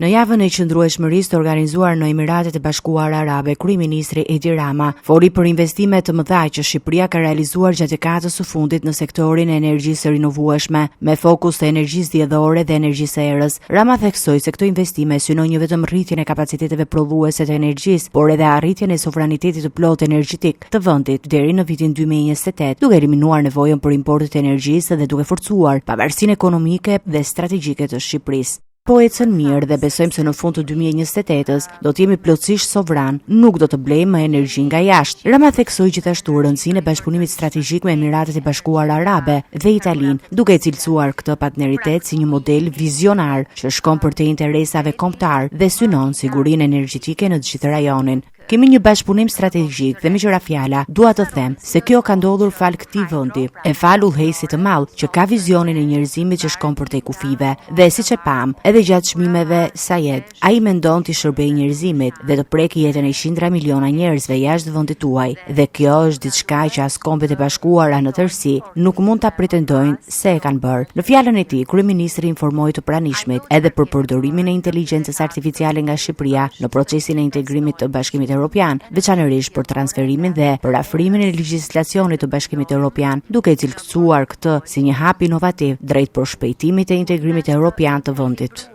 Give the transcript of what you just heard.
Në javën e qëndrueshmërisë të organizuar në Emiratet e Bashkuara Arabe, kryeministri Edi Rama foli për investime të mëdha që Shqipëria ka realizuar gjatë dekadës së fundit në sektorin e energjisë së rinovueshme, me fokus të energjisë diellore dhe energjisë erës. Rama theksoi se këto investime synojnë jo vetëm rritjen e kapaciteteve prodhuese të energjisë, por edhe arritjen e sovranitetit të plotë energjetik të vendit deri në vitin 2028, duke eliminuar nevojën për importet të energjisë dhe duke forcuar pavarësinë ekonomike dhe strategjike të Shqipërisë. Po ecën mirë dhe besojmë se në fund të 2028-s do të jemi plotësisht sovran, nuk do të blejmë më energji nga jashtë. Rama theksoi gjithashtu rëndësinë e bashkëpunimit strategjik me Emiratet e Bashkuara Arabe dhe Italinë, duke cilësuar këtë partneritet si një model vizionar që shkon për te interesave kombëtar dhe synon sigurinë energjetike në të gjithë rajonin. Kemi një bashkëpunim strategjik dhe me qëra fjala, dua të them se kjo ka ndodhur fal këtij vendi, e fal udhëheqësit të madh që ka vizionin e njerëzimit që shkon për te kufive. Dhe siç e pam, edhe gjatë çmimeve Sayed, ai mendon të shërbejë njerëzimit dhe të prekë jetën e qindra miliona njerëzve jashtë vendit tuaj. Dhe kjo është diçka që as Kombet e Bashkuara në tërësi nuk mund ta pretendojnë se e kanë bërë. Në fjalën e tij, kryeministri informoi të pranishmit edhe për përdorimin e inteligjencës artificiale nga Shqipëria në procesin e integrimit të Bashkimit Evropian, veçanërisht për transferimin dhe për afrimin e legjislacionit të Bashkimit Evropian, duke cilësuar këtë si një hap inovativ drejt përshpejtimit e integrimit evropian të vendit.